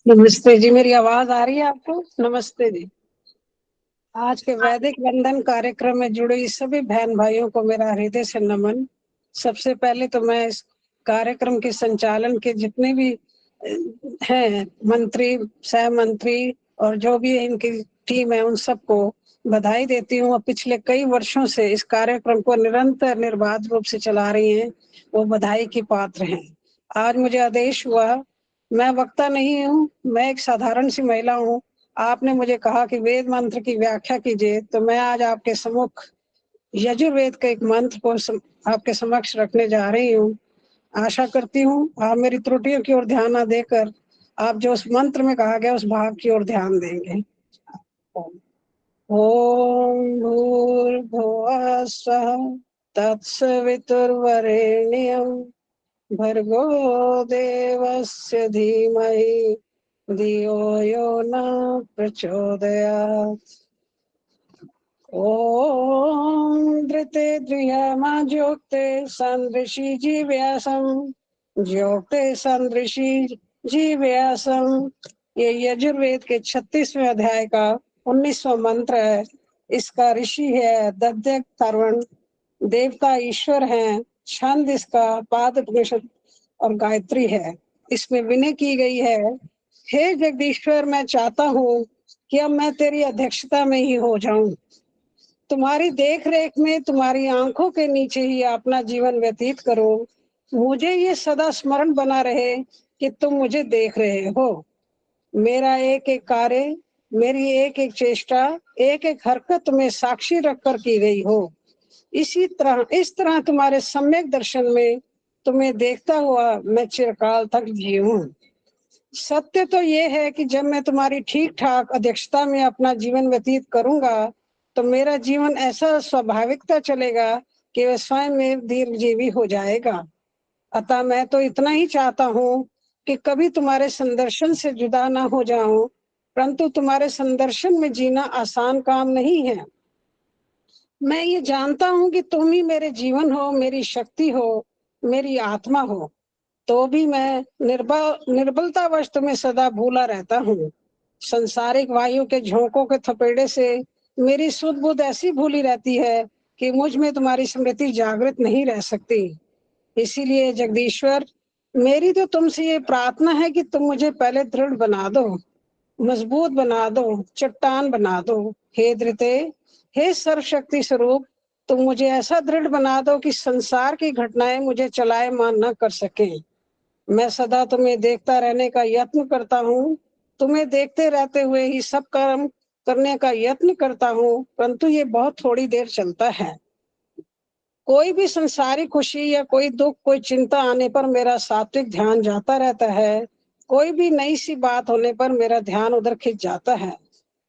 नमस्ते जी। मेरी आवाज आ रही है आपको? नमस्ते जी। आज के वैदिक वंदन कार्यक्रम में जुड़े सभी बहन भाइयों को मेरा हृदय से नमन। सबसे पहले तो मैं इस कार्यक्रम के संचालन के जितने भी हैं मंत्री, सह मंत्री और जो भी इनकी टीम है, उन सबको बधाई देती हूँ। और पिछले कई वर्षों से इस कार्यक्रम को निरंतर निर्बाध रूप से चला रही हैं, वो बधाई की पात्र हैं। आज मुझे आदेश हुआ, मैं वक्ता नहीं हूँ, मैं एक साधारण सी महिला हूँ। आपने मुझे कहा कि वेद मंत्र की व्याख्या कीजिए, तो मैं आज आपके सम्मुख यजुर्वेद के एक मंत्र को आपके समक्ष रखने जा रही हूँ। आशा करती हूँ आप मेरी त्रुटियों की ओर ध्यान न देकर आप जो उस मंत्र में कहा गया उस भाव की ओर ध्यान देंगे। ओम भूर्भुवः स्वः तत्सवितुर्वरेण्यं भर्गो देवस्य धीमहि धियो यो न प्रचोदयात्। ओम धृते द्रियमाज्योक्ते संदृशि जीव्यासं ज्योक्ते संदृशि जीव्यासं। ये यजुर्वेद के 36वें अध्याय का 19वां मंत्र है। इसका ऋषि है दध्यक तरुण, देवता ईश्वर हैं। छंद इसका पादोपनिषद और गायत्री है। इसमें विनय की गई है, हे जगदीश्वर, मैं चाहता हूँ कि अब मैं तेरी अध्यक्षता में ही हो जाऊं, तुम्हारी देख रेख में, तुम्हारी आंखों के नीचे ही अपना जीवन व्यतीत करो। मुझे ये सदा स्मरण बना रहे कि तुम मुझे देख रहे हो। मेरा एक एक कार्य, मेरी एक एक चेष्टा, एक एक हरकत तुम्हें साक्षी रखकर की गई हो। इस तरह तुम्हारे सम्यक दर्शन में तुम्हें देखता हुआ मैं चिरकाल तक जीऊं। सत्य तो ये है कि जब मैं तुम्हारी ठीक ठाक अध्यक्षता में अपना जीवन व्यतीत करूंगा, तो मेरा जीवन ऐसा स्वाभाविकता चलेगा कि वह स्वयं में दीर्घजीवी हो जाएगा। अतः मैं तो इतना ही चाहता हूँ कि कभी तुम्हारे संदर्शन से जुदा ना हो जाऊं, परंतु तुम्हारे संदर्शन में जीना आसान काम नहीं है। मैं ये जानता हूँ कि तुम ही मेरे जीवन हो, मेरी शक्ति हो, मेरी आत्मा हो। तो भी मैं निर्बलतावश तुम्हें सदा भूला रहता हूँ। संसारिक वायु के झोंकों के थपेड़े से मेरी सुध बुध ऐसी भूली रहती है कि मुझ में तुम्हारी स्मृति जागृत नहीं रह सकती। इसीलिए जगदीश्वर, मेरी तो तुमसे ये प्रार्थना है कि तुम मुझे पहले दृढ़ बना दो, मजबूत बना दो, चट्टान बना दो। हे धृते, हे सर्वशक्ति स्वरूप, तुम मुझे ऐसा दृढ़ बना दो कि संसार की घटनाएं मुझे चलायमान न कर सके। मैं सदा तुम्हें देखता रहने का यत्न करता हूँ, तुम्हें देखते रहते हुए ही सब कर्म करने का यत्न करता हूँ, परंतु ये बहुत थोड़ी देर चलता है। कोई भी संसारी खुशी या कोई दुख, कोई चिंता आने पर मेरा सात्विक ध्यान जाता रहता है। कोई भी नई सी बात होने पर मेरा ध्यान उधर खिंच जाता है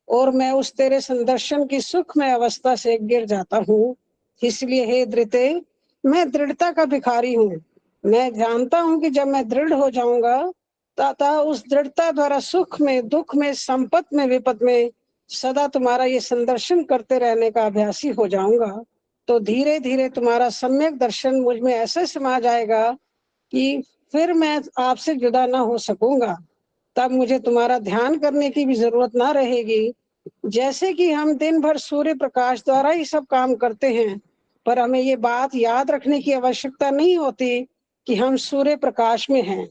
और मैं उस तेरे संदर्शन की सुखमय अवस्था से गिर जाता हूँ। इसलिए हे धृते, मैं दृढ़ता का भिखारी हूँ। मैं जानता हूँ कि जब मैं दृढ़ हो जाऊंगा, तथा उस दृढ़ता द्वारा सुख में, दुख में, संपत में, विपद में सदा तुम्हारा ये संदर्शन करते रहने का अभ्यासी हो जाऊंगा, तो धीरे धीरे तुम्हारा सम्यक दर्शन मुझ में ऐसे समा जाएगा कि फिर मैं आपसे जुदा ना हो सकूंगा। तब मुझे तुम्हारा ध्यान करने की भी जरूरत ना रहेगी। जैसे कि हम दिन भर सूर्य प्रकाश द्वारा ही सब काम करते हैं, पर हमें ये बात याद रखने की आवश्यकता नहीं होती कि हम सूर्य प्रकाश में हैं,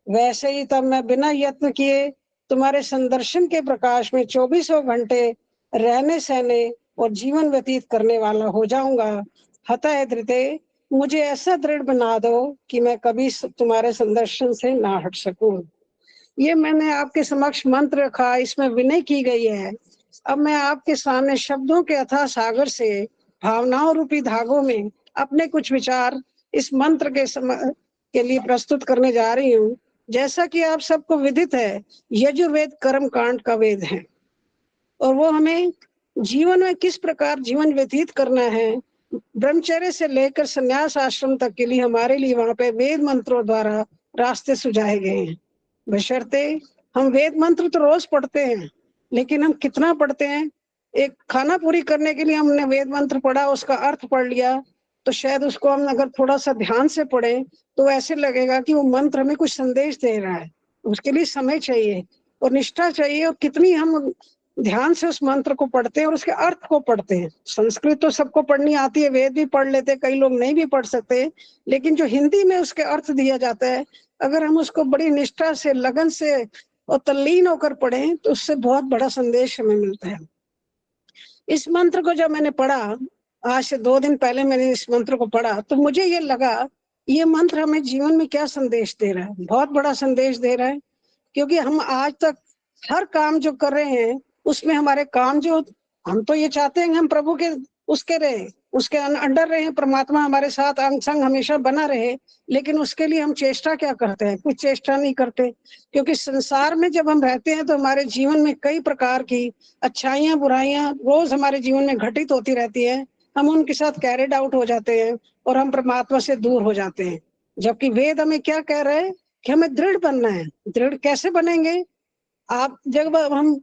वैसे ही तब मैं बिना यत्न किए तुम्हारे संदर्शन के प्रकाश में 24 घंटे रहने सहने और जीवन व्यतीत करने वाला हो जाऊंगा। हतः धृते, मुझे ऐसा दृढ़ बना दो कि मैं कभी तुम्हारे संदर्शन से ना हट सकूं। ये मैंने आपके समक्ष मंत्र रखा, इसमें विनय की गई है। अब मैं आपके सामने शब्दों के अथाह सागर से भावनाओं रूपी धागों में अपने कुछ विचार इस मंत्र के लिए प्रस्तुत करने जा रही हूँ। जैसा कि आप सबको विदित है, यजुर्वेद कर्म कांड का वेद है और वो हमें जीवन में किस प्रकार जीवन व्यतीत करना है, ब्रह्मचर्य से लेकर संन्यास आश्रम तक के लिए हमारे लिए वहां पे वेद मंत्रों द्वारा रास्ते सुझाए गए हैं। बशर्ते हम वेद मंत्र तो रोज पढ़ते हैं, लेकिन हम कितना पढ़ते हैं? एक खाना पूरी करने के लिए हमने वेद मंत्र पढ़ा, उसका अर्थ पढ़ लिया, तो शायद उसको हम अगर थोड़ा सा ध्यान से पढ़ें तो ऐसे लगेगा कि वो मंत्र हमें कुछ संदेश दे रहा है। उसके लिए समय चाहिए। और निष्ठा चाहिए, और कितनी हम ध्यान से उस मंत्र को पढ़ते हैं और उसके अर्थ को पढ़ते हैं। संस्कृत तो सबको पढ़नी आती है, वेद भी पढ़ लेते, कई लोग नहीं भी पढ़ सकते, लेकिन जो हिंदी में उसके अर्थ दिया जाता है, अगर हम उसको बड़ी निष्ठा से, लगन से और तल्लीन होकर पढ़ें तो उससे बहुत बड़ा संदेश हमें मिलता है। इस मंत्र को जब मैंने पढ़ा, आज से 2 दिन पहले मैंने इस मंत्र को पढ़ा, तो मुझे ये लगा ये मंत्र हमें जीवन में क्या संदेश दे रहा है। बहुत बड़ा संदेश दे रहा है, क्योंकि हम आज तक हर काम जो कर रहे हैं उसमें हमारे काम जो, हम तो ये चाहते हैं हम प्रभु के उसके रहे, उसके अंडर रहे, परमात्मा हमारे साथ अंग संग हमेशा बना रहे, लेकिन उसके लिए हम चेष्टा क्या करते हैं? कुछ चेष्टा नहीं करते, क्योंकि संसार में जब हम रहते हैं तो हमारे जीवन में कई प्रकार की अच्छाइयां बुराइयां रोज हमारे जीवन में घटित होती रहती है। हम उनके साथ कैरिड आउट हो जाते हैं और हम परमात्मा से दूर हो जाते हैं। जबकि वेद हमें क्या कह रहे हैं कि हमें दृढ़ बनना है। दृढ़ कैसे बनेंगे? आप जब हम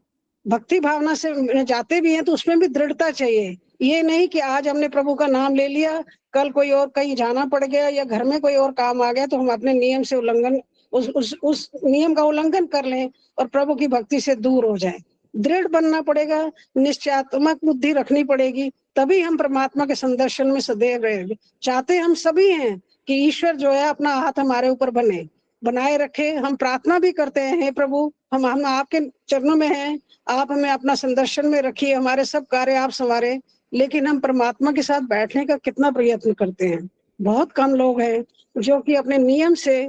भक्ति भावना से जाते भी हैं तो उसमें भी दृढ़ता चाहिए। ये नहीं कि आज हमने प्रभु का नाम ले लिया, कल कोई और कहीं जाना पड़ गया या घर में कोई और काम आ गया तो हम अपने नियम से उल्लंघन, उस नियम का उल्लंघन कर लें और प्रभु की भक्ति से दूर हो जाए। दृढ़ बनना पड़ेगा, निश्चयात्मक बुद्धि रखनी पड़ेगी, तभी हम परमात्मा के संदर्शन में सदैव रहेंगे। चाहते हम सभी हैं कि ईश्वर जो है अपना हाथ हमारे ऊपर बनाए रखे। हम प्रार्थना भी करते हैं, हे प्रभु हम आपके चरणों में हैं, आप हमें अपना संदर्शन में रखिए, हमारे सब कार्य आप संवारे। लेकिन हम परमात्मा के साथ बैठने का कितना प्रयत्न करते हैं? बहुत कम लोग हैं जो कि अपने नियम से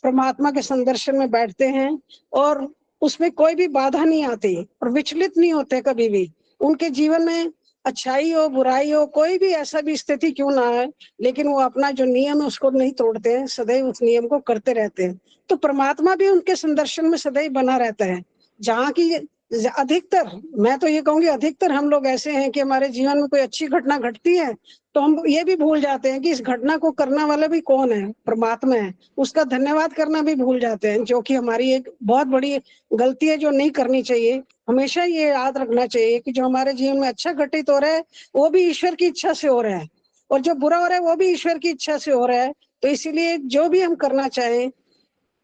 परमात्मा के संदर्शन में बैठते हैं और उसमें कोई भी बाधा नहीं आती और विचलित नहीं होते कभी भी। उनके जीवन में अच्छाई हो बुराई हो, कोई भी ऐसा भी स्थिति क्यों ना है, लेकिन वो अपना जो नियम है उसको नहीं तोड़ते हैं, सदैव उस नियम को करते रहते हैं। तो परमात्मा भी उनके संदर्शन में सदैव बना रहता है। जहाँ की अधिकतर, मैं तो ये कहूंगी अधिकतर हम लोग ऐसे हैं कि हमारे जीवन में कोई अच्छी घटना घटती है तो हम ये भी भूल जाते हैं कि इस घटना को करने वाला भी कौन है? परमात्मा है। उसका धन्यवाद करना भी भूल जाते हैं, जो कि हमारी एक बहुत बड़ी गलती है जो नहीं करनी चाहिए। हमेशा ये याद रखना चाहिए कि जो हमारे जीवन में अच्छा घटित हो रहा है वो भी ईश्वर की इच्छा से हो रहा है, और जो बुरा हो रहा है वो भी ईश्वर की इच्छा से हो रहा है। तो इसीलिए जो भी हम करना चाहें,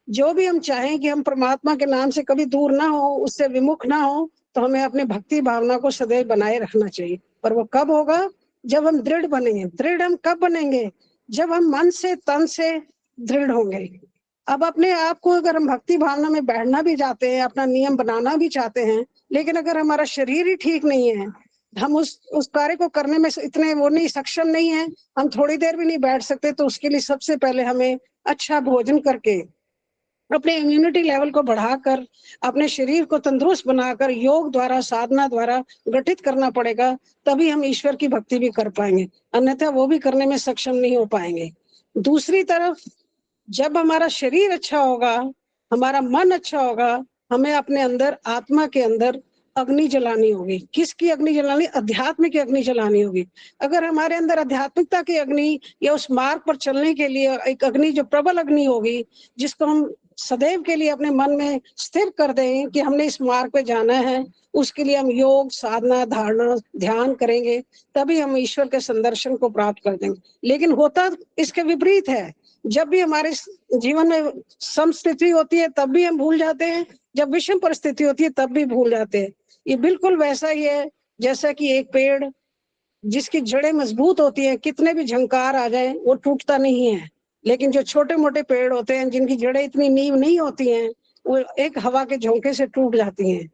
जो भी हम चाहें कि हम परमात्मा के नाम से कभी दूर ना हो, उससे विमुख ना हो, तो हमें अपने भक्ति भावना को सदैव बनाए रखना चाहिए। पर वो कब होगा? जब हम दृढ़ बनेंगे। दृढ़ हम कब बनेंगे? जब हम मन से तन से दृढ़ होंगे। अब अपने आप को, अगर हम भक्ति भावना में बैठना भी चाहते हैं, अपना नियम बनाना भी चाहते हैं, लेकिन अगर हमारा शरीर ही ठीक नहीं है, हम उस कार्य को करने में इतने वो नहीं सक्षम नहीं है, हम थोड़ी देर भी नहीं बैठ सकते, तो उसके लिए सबसे पहले हमें अच्छा भोजन करके अपने इम्यूनिटी लेवल को बढ़ाकर, अपने शरीर को तंदुरुस्त बनाकर योग द्वारा, साधना द्वारा गठित करना पड़ेगा। तभी हम ईश्वर की भक्ति भी कर पाएंगे, अन्यथा वो भी करने में सक्षम नहीं हो पाएंगे। दूसरी तरफ जब हमारा शरीर अच्छा होगा, हमारा मन अच्छा होगा, हमें अपने अंदर, आत्मा के अंदर अग्नि जलानी होगी। किसकी अग्नि जलानी? अध्यात्म की अग्नि जलानी होगी। अगर हमारे अंदर आध्यात्मिकता की अग्नि या उस मार्ग पर चलने के लिए एक अग्नि जो प्रबल अग्नि होगी, जिसको हम सदैव के लिए अपने मन में स्थिर कर दें कि हमने इस मार्ग पे जाना है, उसके लिए हम योग, साधना, धारणा, ध्यान करेंगे, तभी हम ईश्वर के संदर्शन को प्राप्त कर देंगे। लेकिन होता इसके विपरीत है। जब भी हमारे जीवन में समस्थिति होती है तब भी हम भूल जाते हैं, जब विषम परिस्थिति होती है तब भी भूल जाते हैं। ये बिल्कुल वैसा ही है जैसा कि एक पेड़ जिसकी जड़ें मजबूत होती हैं, कितने भी झंकार आ जाए वो टूटता नहीं है। लेकिन जो छोटे मोटे पेड़ होते हैं जिनकी जड़ें इतनी नींव नहीं होती हैं, वो एक हवा के झोंके से टूट जाती हैं।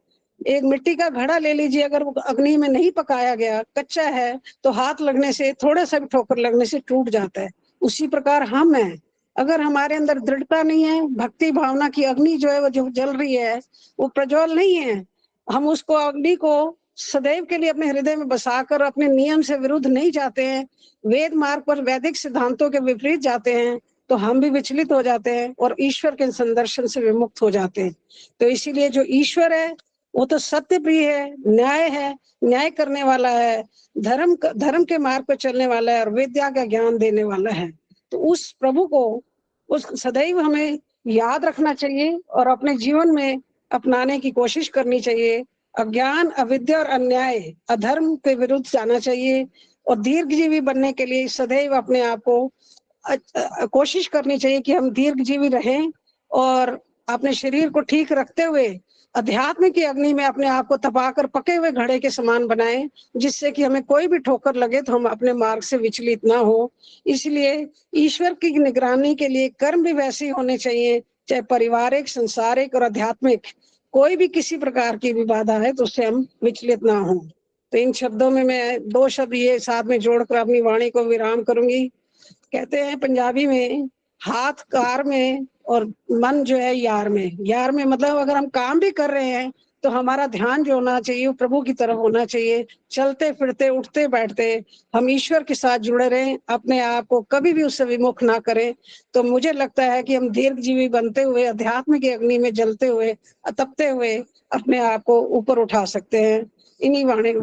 एक मिट्टी का घड़ा ले लीजिए, अगर वो अग्नि में नहीं पकाया गया, कच्चा है, तो हाथ लगने से, थोड़ा सा भी ठोकर लगने से टूट जाता है। उसी प्रकार हम हैं, अगर हमारे अंदर दृढ़ता नहीं है, भक्ति भावना की अग्नि जो है वो जो जल रही है वो प्रज्वल नहीं है, हम उसको अग्नि को सदैव के लिए अपने हृदय में बसाकर अपने नियम से विरुद्ध नहीं जाते हैं, वेद मार्ग पर वैदिक सिद्धांतों के विपरीत जाते हैं, तो हम भी विचलित हो जाते हैं और ईश्वर के संदर्शन से विमुक्त हो जाते हैं। तो इसीलिए जो ईश्वर है वो तो सत्य प्रिय है, न्याय करने वाला है, धर्म के मार्ग पर चलने वाला है और विद्या का ज्ञान देने वाला है। तो उस प्रभु को उस सदैव हमें याद रखना चाहिए और अपने जीवन में अपनाने की कोशिश करनी चाहिए। अज्ञान, अविद्या और अन्याय, अधर्म के विरुद्ध जाना चाहिए और दीर्घजीवी बनने के लिए सदैव अपने आप को कोशिश करनी चाहिए कि हम दीर्घजीवी रहें और अपने शरीर को ठीक रखते हुए अध्यात्म की अग्नि में अपने आप को तपाकर पके हुए घड़े के समान बनाएं, जिससे कि हमें कोई भी ठोकर लगे तो हम अपने मार्ग से विचलित ना हो। इसलिए ईश्वर की निगरानी के लिए कर्म भी वैसे ही होने चाहिए, चाहे पारिवारिक, संसारिक और आध्यात्मिक, कोई भी किसी प्रकार की भी बाधा है तो उससे हम विचलित ना हो। तो इन शब्दों में मैं 2 शब्द ये साथ में जोड़कर अपनी वाणी को विराम करूंगी। कहते हैं पंजाबी में, हाथ कार में और मन जो है यार में। यार में मतलब अगर हम काम भी कर रहे हैं तो हमारा ध्यान जो होना चाहिए वो प्रभु की तरफ होना चाहिए। चलते फिरते उठते बैठते हम ईश्वर के साथ जुड़े रहें, अपने आप को कभी भी उससे विमुख ना करें। तो मुझे लगता है कि हम दीर्घजीवी बनते हुए, अध्यात्म की अग्नि में जलते हुए, तपते हुए अपने आप को ऊपर उठा सकते हैं। इन्हीं वाणी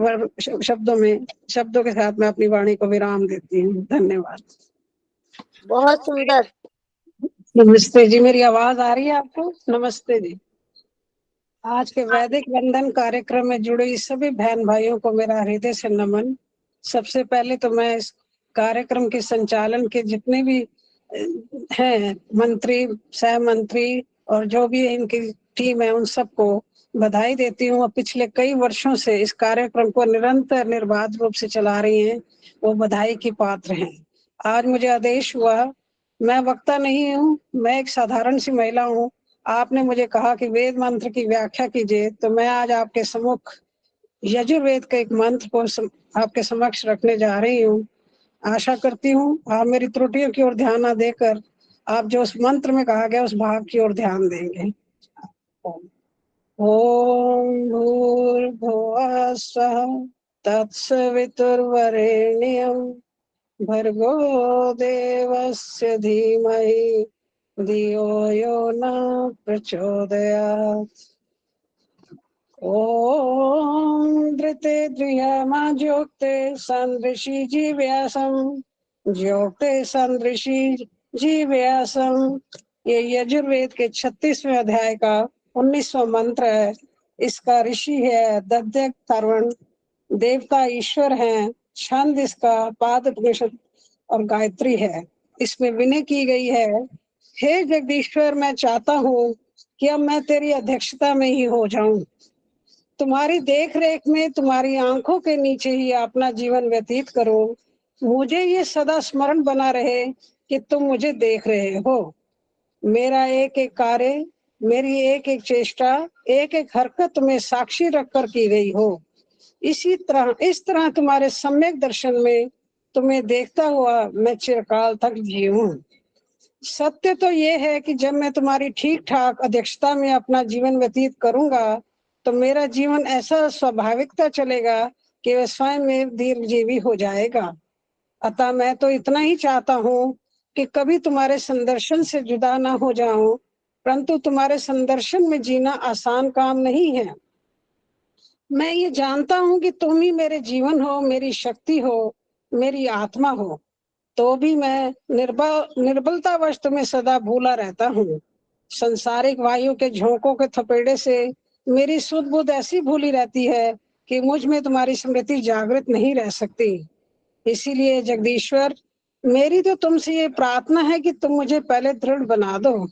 शब्दों के साथ मैं अपनी वाणी को विराम देती हूँ। धन्यवाद। बहुत सुंदर। नमस्ते जी, मेरी आवाज आ रही है आपको? नमस्ते जी। आज के वैदिक वंदन कार्यक्रम में जुड़े सभी बहन भाइयों को मेरा हृदय से नमन। सबसे पहले तो मैं इस कार्यक्रम के संचालन के जितने भी हैं मंत्री, सह मंत्री और जो भी इनकी टीम है, उन सबको बधाई देती हूँ। और पिछले कई वर्षों से इस कार्यक्रम को निरंतर निर्बाध रूप से चला रही हैं, वो बधाई की पात्र हैं। आज मुझे आदेश हुआ, मैं वक्ता नहीं हूँ, मैं एक साधारण सी महिला हूँ। आपने मुझे कहा कि वेद मंत्र की व्याख्या कीजिए, तो मैं आज आपके सम्मुख यजुर्वेद के एक मंत्र को आपके समक्ष रखने जा रही हूँ। आशा करती हूँ आप मेरी त्रुटियों की ओर ध्यान न देकर आप जो उस मंत्र में कहा गया उस भाव की ओर ध्यान देंगे। ओम भूर्भुवः स्वः तत्सवितुर्वरेण्यं भर्गो देवस्य धीमहि धियो यो न प्रचोदयात्। ओम धृते द्रियमाज्योक्ते सन्दृशी जीव्यासं ज्योक्ते सन्दृशी जीव्यासं। ये यजुर्वेद के 36वें अध्याय का 19वां मंत्र है। इसका ऋषि है दध्यक तरुण, देवता ईश्वर हैं, छंद इसका पादोपनिषद और गायत्री है। इसमें विनय की गई है, हे जगदीश्वर, मैं चाहता हूँ कि अब मैं तेरी अध्यक्षता में ही हो जाऊं, तुम्हारी देख रेख में, तुम्हारी आंखों के नीचे ही अपना जीवन व्यतीत करो। मुझे ये सदा स्मरण बना रहे कि तुम मुझे देख रहे हो। मेरा एक एक कार्य, मेरी एक एक चेष्टा, एक एक हरकत तुम्हें साक्षी रखकर की गई हो। इस तरह तुम्हारे सम्यक दर्शन में तुम्हें देखता हुआ मैं चिरकाल तक जीऊं। सत्य तो ये है कि जब मैं तुम्हारी ठीक ठाक अध्यक्षता में अपना जीवन व्यतीत करूंगा तो मेरा जीवन ऐसा स्वाभाविकता चलेगा कि वह स्वयं में दीर्घजीवी हो जाएगा। अतः मैं तो इतना ही चाहता हूँ कि कभी तुम्हारे संदर्शन से जुदा ना हो जाऊं, परंतु तुम्हारे संदर्शन में जीना आसान काम नहीं है। मैं ये जानता हूँ कि तुम ही मेरे जीवन हो, मेरी शक्ति हो, मेरी आत्मा हो, तो भी मैं निर्बलतावश तुम्हें सदा भूला रहता हूँ। संसारिक वायु के झोंकों के थपेड़े से मेरी सुध बुध ऐसी भूली रहती है कि मुझ में तुम्हारी स्मृति जागृत नहीं रह सकती। इसीलिए जगदीश्वर, मेरी तो तुमसे ये प्रार्थना है कि तुम मुझे पहले दृढ़ बना दो,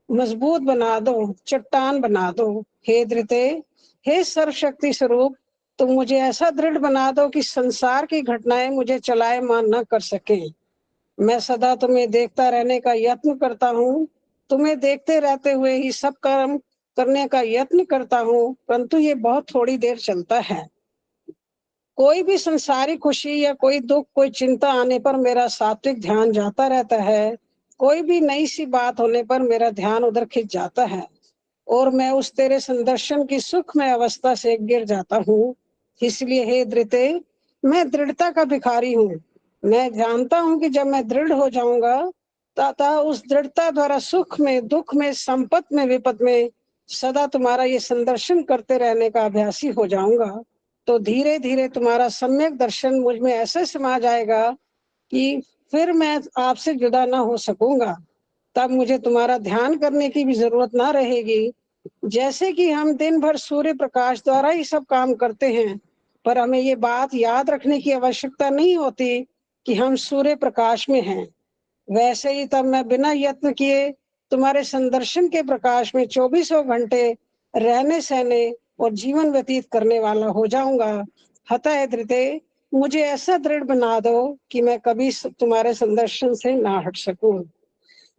मजबूत बना दो, चट्टान बना दो। हे धृते, हे सर्वशक्ति स्वरूप, तुम मुझे ऐसा दृढ़ बना दो कि संसार की घटनाएं मुझे चलायमान न कर सके। मैं सदा तुम्हें देखता रहने का यत्न करता हूँ, तुम्हें देखते रहते हुए ही सब कर्म करने का यत्न करता हूँ, परंतु ये बहुत थोड़ी देर चलता है। कोई भी संसारी खुशी या कोई दुख, कोई चिंता आने पर मेरा सात्विक ध्यान जाता रहता है। कोई भी नई सी बात होने पर मेरा ध्यान उधर खिंच जाता है और मैं उस तेरे संदर्शन की सुखमय अवस्था से गिर जाता हूँ। इसलिए हे धृते, मैं दृढ़ता का भिखारी हूँ। मैं जानता हूँ कि जब मैं दृढ़ हो जाऊंगा तथा उस दृढ़ता द्वारा सुख में, दुख में, संपत में, विपद में सदा तुम्हारा ये संदर्शन करते रहने का अभ्यासी हो जाऊंगा, तो धीरे धीरे तुम्हारा सम्यक दर्शन मुझ में ऐसे समा जाएगा कि फिर मैं आपसे जुदा ना हो सकूंगा। तब मुझे तुम्हारा ध्यान करने की भी जरूरत ना रहेगी। जैसे कि हम दिन भर सूर्य प्रकाश द्वारा ही सब काम करते हैं, पर हमें ये बात याद रखने की आवश्यकता नहीं होती कि हम सूर्य प्रकाश में हैं, वैसे ही तब मैं बिना यत्न किए तुम्हारे संदर्शन के प्रकाश में 24 घंटे रहने सहने और जीवन व्यतीत करने वाला हो जाऊंगा। हतः धृते, मुझे ऐसा दृढ़ बना दो कि मैं कभी तुम्हारे संदर्शन से ना हट सकूं।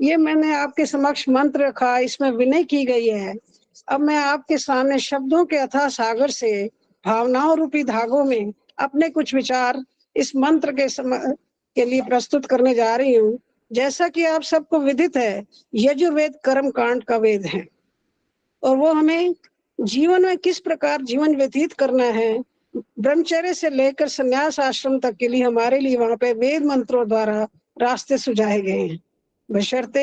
ये मैंने आपके समक्ष मंत्र रखा, इसमें विनय की गई है। अब मैं आपके सामने शब्दों के अथाह सागर से भावनाओं रूपी धागों में अपने कुछ विचार इस मंत्र के लिए प्रस्तुत करने जा रही हूँ। जैसा कि आप सबको विदित है, यजुर्वेद कर्म कांड का वेद है और वो हमें जीवन में किस प्रकार जीवन व्यतीत करना है, ब्रह्मचर्य से लेकर संन्यास आश्रम तक के लिए हमारे लिए वहां पे वेद मंत्रों द्वारा रास्ते सुझाए गए हैं। बशर्ते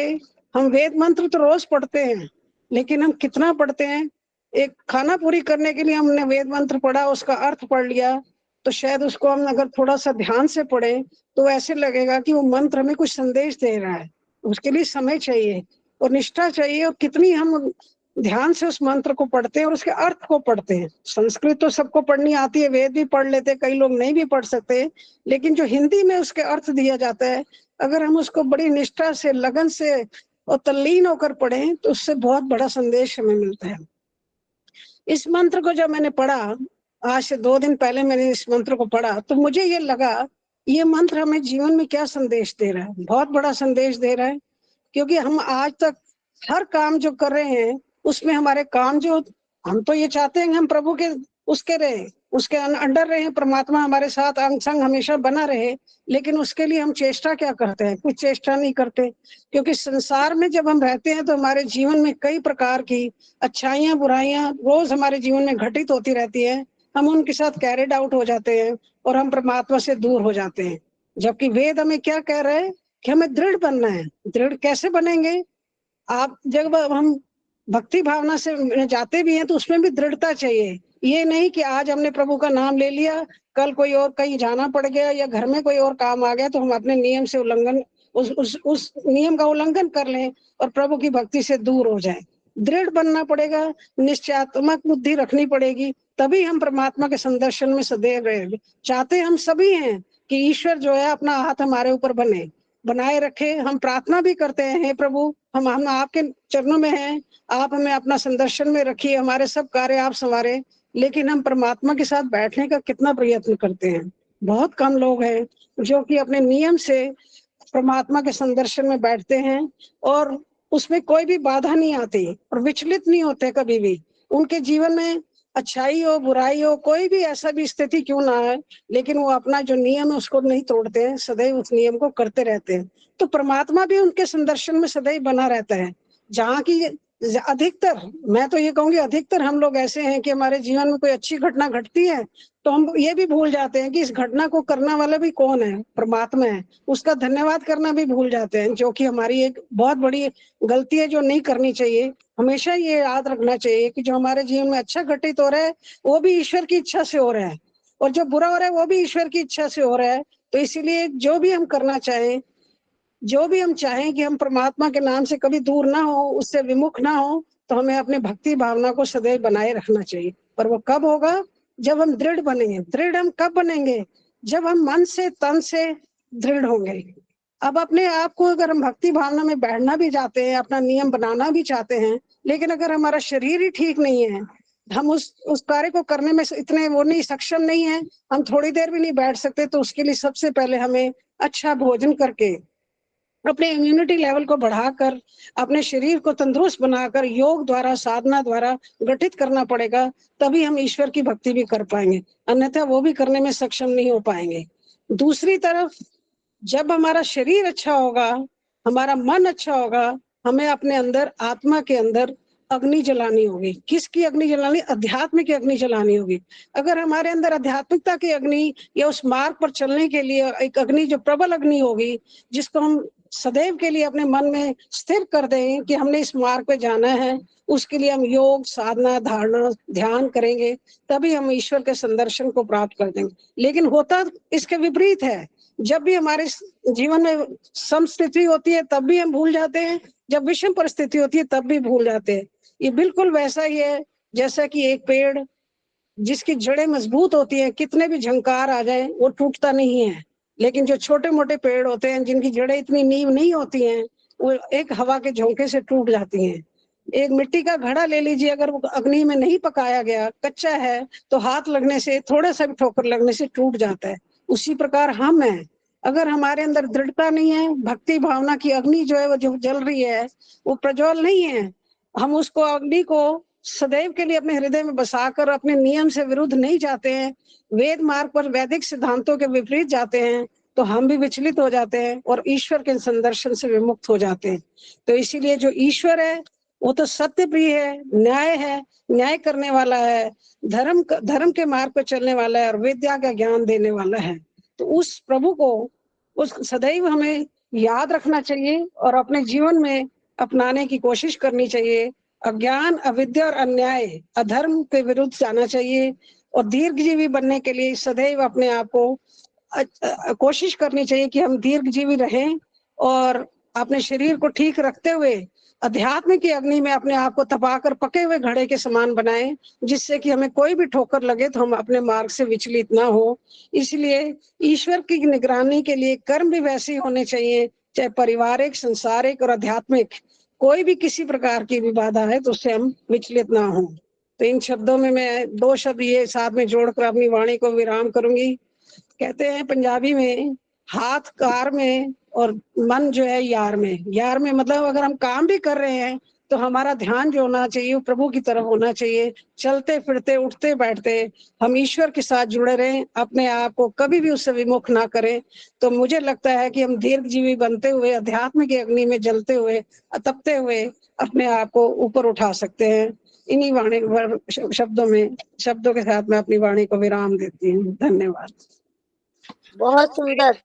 हम वेद मंत्र तो रोज पढ़ते हैं, लेकिन हम कितना पढ़ते हैं? एक खाना पूरी करने के लिए हमने वेद मंत्र पढ़ा, उसका अर्थ पढ़ लिया, तो शायद उसको हम अगर थोड़ा सा ध्यान से पढ़े तो ऐसे लगेगा कि वो मंत्र हमें कुछ संदेश दे रहा है। उसके लिए समय चाहिए और निष्ठा चाहिए, और कितनी हम ध्यान से उस मंत्र को पढ़ते हैं और उसके अर्थ को पढ़ते हैं। संस्कृत तो सबको पढ़नी आती है, वेद भी पढ़ लेते, कई लोग नहीं भी पढ़ सकते, लेकिन जो हिंदी में उसके अर्थ दिया जाता है, अगर हम उसको बड़ी निष्ठा से, लगन से और तल्लीन होकर पढ़ें तो उससे बहुत बड़ा संदेश हमें मिलता है। इस मंत्र को जब मैंने पढ़ा, आज से 2 दिन पहले मैंने इस मंत्र को पढ़ा, तो मुझे ये लगा ये मंत्र हमें जीवन में क्या संदेश दे रहा है। बहुत बड़ा संदेश दे रहा है, क्योंकि हम आज तक हर काम जो कर रहे हैं उसमें हमारे काम जो, हम तो ये चाहते हैं कि हम प्रभु के उसके रहे, उसके अंडर रहे, परमात्मा हमारे साथ अंग संग हमेशा बना रहे, लेकिन उसके लिए हम चेष्टा क्या करते हैं? कुछ चेष्टा नहीं करते, क्योंकि संसार में जब हम रहते हैं तो हमारे जीवन में कई प्रकार की अच्छाइयां बुराइयां रोज हमारे जीवन में घटित होती रहती है। हम उनके साथ कैरिड आउट हो जाते हैं और हम परमात्मा से दूर हो जाते हैं। जबकि वेद हमें क्या कह रहे हैं कि हमें दृढ़ बनना है। दृढ़ कैसे बनेंगे? आप जब हम भक्ति भावना से जाते भी हैं तो उसमें भी दृढ़ता चाहिए। ये नहीं कि आज हमने प्रभु का नाम ले लिया, कल कोई और कहीं जाना पड़ गया या घर में कोई और काम आ गया तो हम अपने नियम से उल्लंघन, उस नियम का उल्लंघन कर लें और प्रभु की भक्ति से दूर हो जाए। दृढ़ बनना पड़ेगा, निश्चयात्मक बुद्धि रखनी पड़ेगी, तभी हम परमात्मा के संदर्शन में सदैव रहेंगे। चाहते हम सभी हैं कि ईश्वर जो है अपना हाथ हमारे ऊपर बनाए रखे। हम प्रार्थना भी करते हैं, हे प्रभु, हम आपके चरणों में हैं, आप हमें अपना संदर्शन में रखिए, हमारे सब कार्य आप संवारे। लेकिन हम परमात्मा के साथ बैठने का कितना प्रयत्न करते हैं? बहुत कम लोग हैं जो कि अपने नियम से परमात्मा के संदर्शन में बैठते हैं और उसमें कोई भी बाधा नहीं आती और विचलित नहीं होते कभी भी। उनके जीवन में अच्छाई हो बुराई हो, कोई भी ऐसा भी स्थिति क्यों ना है, लेकिन वो अपना जो नियम है उसको नहीं तोड़ते हैं, सदैव उस नियम को करते रहते हैं। तो परमात्मा भी उनके संदर्शन में सदैव बना रहता है। जहाँ की अधिकतर, मैं तो ये कहूंगी अधिकतर हम लोग ऐसे हैं कि हमारे जीवन में कोई अच्छी घटना घटती है तो हम ये भी भूल जाते हैं कि इस घटना को करने वाला भी कौन है? परमात्मा है। उसका धन्यवाद करना भी भूल जाते हैं, जो कि हमारी एक बहुत बड़ी गलती है जो नहीं करनी चाहिए। हमेशा ये याद रखना चाहिए कि जो हमारे जीवन में अच्छा घटित हो रहा है वो भी ईश्वर की इच्छा से हो रहा है, और जो बुरा हो रहा है वो भी ईश्वर की इच्छा से हो रहा है। तो इसीलिए जो भी हम करना चाहें, जो भी हम चाहें कि हम परमात्मा के नाम से कभी दूर ना हो, उससे विमुख ना हो, तो हमें अपने भक्ति भावना को सदैव बनाए रखना चाहिए। पर वो कब होगा? जब हम दृढ़ बनेंगे। दृढ़ हम कब बनेंगे? जब हम मन से तन से दृढ़ होंगे। अब अपने आप को, अगर हम भक्ति भावना में बैठना भी चाहते हैं, अपना नियम बनाना भी चाहते हैं, लेकिन अगर हमारा शरीर ही ठीक नहीं है, हम उस कार्य को करने में इतने वो नहीं सक्षम नहीं है, हम थोड़ी देर भी नहीं बैठ सकते, तो उसके लिए सबसे पहले हमें अच्छा भोजन करके अपने इम्यूनिटी लेवल को बढ़ाकर अपने शरीर को तंदुरुस्त बनाकर योग द्वारा, साधना द्वारा गठित करना पड़ेगा। तभी हम ईश्वर की भक्ति भी कर पाएंगे, अन्यथा वो भी करने में सक्षम नहीं हो पाएंगे। दूसरी तरफ जब हमारा शरीर अच्छा होगा, हमारा मन अच्छा होगा, हमें अपने अंदर, आत्मा के अंदर अग्नि जलानी होगी। किसकी अग्नि जलानी? अध्यात्म की अग्नि जलानी होगी। अगर हमारे अंदर आध्यात्मिकता की अग्नि या उस मार्ग पर चलने के लिए एक अग्नि जो प्रबल अग्नि होगी, जिसको हम सदैव के लिए अपने मन में स्थिर कर दें कि हमने इस मार्ग पे जाना है, उसके लिए हम योग, साधना, धारणा, ध्यान करेंगे, तभी हम ईश्वर के संदर्शन को प्राप्त कर देंगे। लेकिन होता इसके विपरीत है। जब भी हमारे जीवन में समस्थिति होती है तब भी हम भूल जाते हैं, जब विषम परिस्थिति होती है तब भी भूल जाते हैं। ये बिल्कुल वैसा ही है जैसा कि एक पेड़ जिसकी जड़ें मजबूत होती हैं, कितने भी झंकार आ जाए वो टूटता नहीं है। लेकिन जो छोटे मोटे पेड़ होते हैं, जिनकी जड़ें इतनी नींव नहीं होती हैं, वो एक हवा के झोंके से टूट जाती हैं। एक मिट्टी का घड़ा ले लीजिए, अगर वो अग्नि में नहीं पकाया गया, कच्चा है, तो हाथ लगने से, थोड़ा सा भी ठोकर लगने से टूट जाता है। उसी प्रकार हम हैं, अगर हमारे अंदर दृढ़ता नहीं है, भक्ति भावना की अग्नि जो है वो जो जल रही है, वो प्रज्वल नहीं है, हम उसको अग्नि को सदैव के लिए अपने हृदय में बसाकर अपने नियम से विरुद्ध नहीं जाते हैं, वेद मार्ग पर वैदिक सिद्धांतों के विपरीत जाते हैं, तो हम भी विचलित हो जाते हैं और ईश्वर के संदर्शन से विमुक्त हो जाते हैं। तो इसीलिए जो ईश्वर है वो तो सत्य प्रिय है, न्याय करने वाला है, धर्म के मार्ग पर चलने वाला है और विद्या का ज्ञान देने वाला है। तो उस प्रभु को उस सदैव हमें याद रखना चाहिए और अपने जीवन में अपनाने की कोशिश करनी चाहिए। अज्ञान, अविद्या और अन्याय, अधर्म के विरुद्ध जाना चाहिए और दीर्घजीवी बनने के लिए सदैव अपने आप को कोशिश करनी चाहिए कि हम दीर्घजीवी रहें और अपने शरीर को ठीक रखते हुए अध्यात्म की अग्नि में अपने आप को तपाकर पके हुए घड़े के समान बनाएं, जिससे कि हमें कोई भी ठोकर लगे तो हम अपने मार्ग से विचलित ना हो। इसलिए ईश्वर की निगरानी के लिए कर्म भी वैसे ही होने चाहिए, चाहे पारिवारिक, संसारिक और आध्यात्मिक, कोई भी किसी प्रकार की भी बाधा है तो उससे हम विचलित ना हो। तो इन शब्दों में मैं 2 शब्द ये साथ में जोड़कर अपनी वाणी को विराम करूंगी। कहते हैं पंजाबी में, हाथ कार में और मन जो है यार में। यार में मतलब अगर हम काम भी कर रहे हैं तो हमारा ध्यान जो होना चाहिए वो प्रभु की तरफ होना चाहिए। चलते फिरते, उठते बैठते हम ईश्वर के साथ जुड़े रहें, अपने आप को कभी भी उससे विमुख ना करें। तो मुझे लगता है कि हम दीर्घजीवी बनते हुए, अध्यात्म की अग्नि में जलते हुए, तपते हुए अपने आप को ऊपर उठा सकते हैं। इन्हीं वाणी शब्दों के साथ मैं अपनी वाणी को विराम देती हूँ। धन्यवाद। बहुत सुंदर।